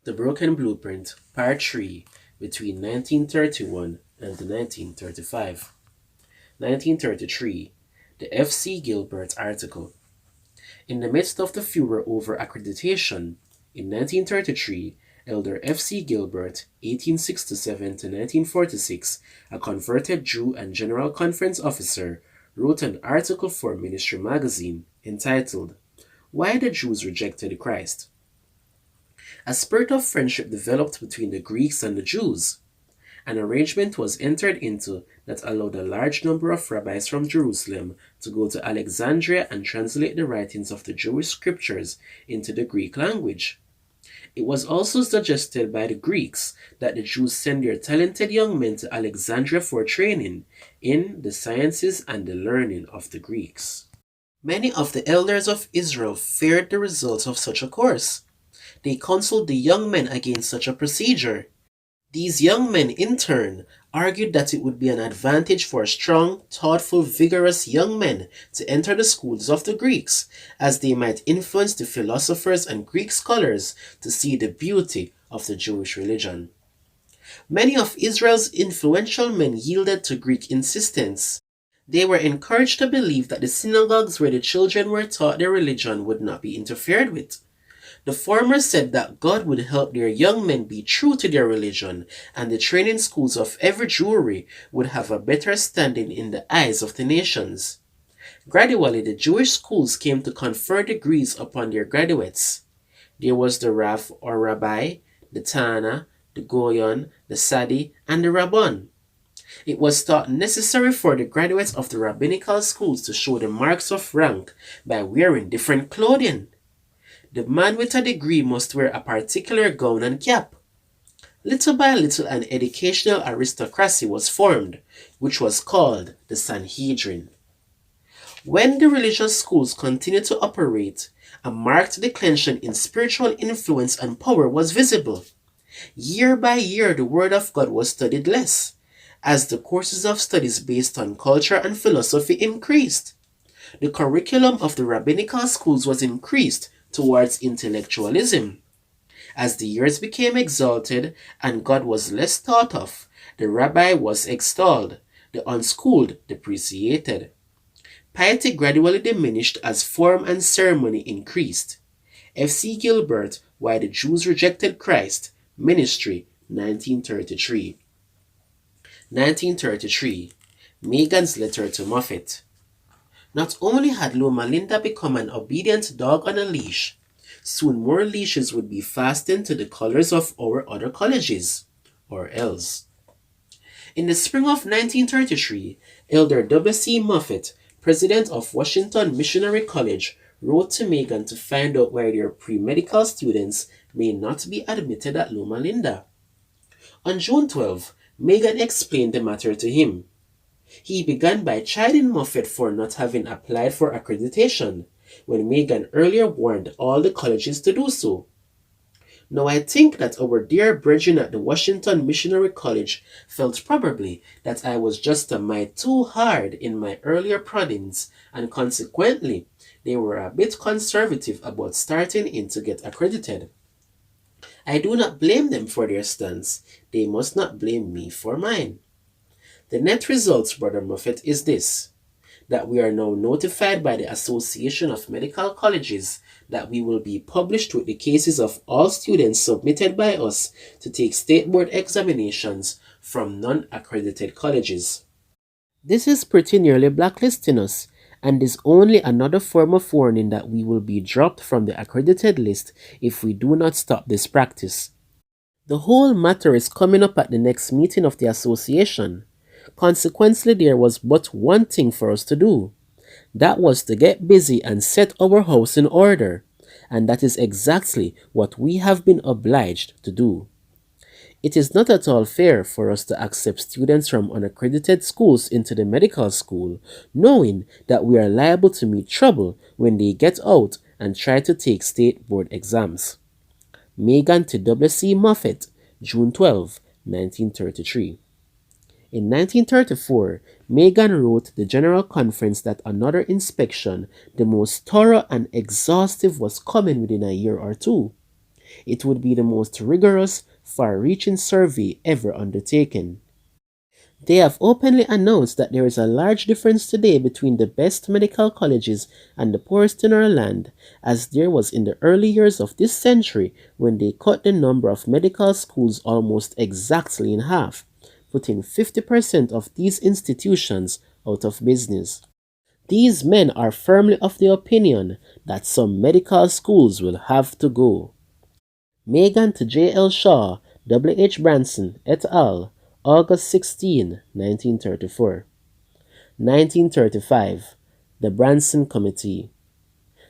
The Broken Blueprint, Part 3, between 1931 and 1935. 1933, the F.C. Gilbert article. In the midst of the furor over accreditation, in 1933, Elder F.C. Gilbert, 1867 to 1946, a converted Jew and General Conference officer, wrote an article for Ministry magazine entitled, Why the Jews Rejected Christ. A spirit of friendship developed between the Greeks and the Jews. An arrangement was entered into that allowed a large number of rabbis from Jerusalem to go to Alexandria and translate the writings of the Jewish scriptures into the Greek language. It was also suggested by the Greeks that the Jews send their talented young men to Alexandria for training in the sciences and the learning of the Greeks. Many of the elders of Israel feared the results of such a course. They counseled the young men against such a procedure. These young men, in turn, argued that it would be an advantage for strong, thoughtful, vigorous young men to enter the schools of the Greeks, as they might influence the philosophers and Greek scholars to see the beauty of the Jewish religion. Many of Israel's influential men yielded to Greek insistence. They were encouraged to believe that the synagogues where the children were taught their religion would not be interfered with. The former said that God would help their young men be true to their religion, and the training schools of every Jewry would have a better standing in the eyes of the nations. Gradually, the Jewish schools came to confer degrees upon their graduates. There was the Rav or Rabbi, the Tana, the Goyon, the Sadi, and the Rabban. It was thought necessary for the graduates of the rabbinical schools to show the marks of rank by wearing different clothing. The man with a degree must wear a particular gown and cap. Little by little, an educational aristocracy was formed, which was called the Sanhedrin. When the religious schools continued to operate, a marked declension in spiritual influence and power was visible. Year by year, the Word of God was studied less, as the courses of studies based on culture and philosophy increased. The curriculum of the rabbinical schools was increased towards intellectualism. As the years became exalted and God was less thought of, the rabbi was extolled, the unschooled depreciated. Piety gradually diminished as form and ceremony increased. F.C. Gilbert, Why the Jews Rejected Christ, Ministry, 1933. 1933. Megan's Letter to Moffat. Not only had Loma become an obedient dog on a leash, soon more leashes would be fastened to the colors of our other colleges, or else. In the spring of 1933, Elder W.C. Moffat, president of Washington Missionary College, wrote to Megan to find out why their pre-medical students may not be admitted at Loma Linda. On June 12, Megan explained the matter to him. He began by chiding Moffat for not having applied for accreditation, when Megan earlier warned all the colleges to do so. Now I think that our dear brethren at the Washington Missionary College felt probably that I was just a mite too hard in my earlier proddings, and consequently they were a bit conservative about starting in to get accredited. I do not blame them for their stance. They must not blame me for mine. The net result, Brother Moffat, is this, that we are now notified by the Association of Medical Colleges that we will be published with the cases of all students submitted by us to take state board examinations from non-accredited colleges. This is pretty nearly blacklisting us, and is only another form of warning that we will be dropped from the accredited list if we do not stop this practice. The whole matter is coming up at the next meeting of the association. Consequently, there was but one thing for us to do. That was to get busy and set our house in order, and that is exactly what we have been obliged to do. It is not at all fair for us to accept students from unaccredited schools into the medical school, knowing that we are liable to meet trouble when they get out and try to take state board exams. Megan to W.C. Moffat, June 12, 1933. In 1934, Megan wrote the General Conference that another inspection, the most thorough and exhaustive, was coming within a year or two. It would be the most rigorous, far-reaching survey ever undertaken. They have openly announced that there is a large difference today between the best medical colleges and the poorest in our land, as there was in the early years of this century when they cut the number of medical schools almost exactly in half, putting 50% of these institutions out of business. These men are firmly of the opinion that some medical schools will have to go. Megan to J. L. Shaw, W. H. Branson, et al., August 16, 1934. 1935. The Branson Committee.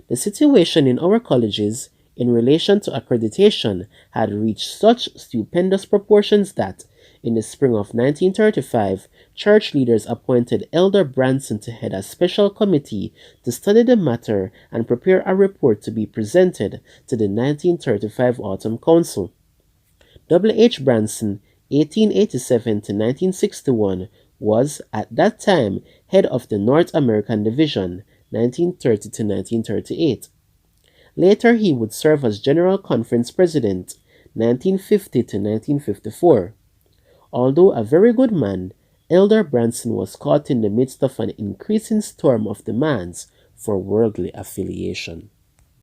The situation in our colleges in relation to accreditation had reached such stupendous proportions that, in the spring of 1935, church leaders appointed Elder Branson to head a special committee to study the matter and prepare a report to be presented to the 1935 Autumn Council. W. H. Branson, 1887 to 1961, was, at that time, head of the North American Division, 1930 to 1938. Later he would serve as General Conference President, 1950 to 1954. Although a very good man, Elder Branson was caught in the midst of an increasing storm of demands for worldly affiliation.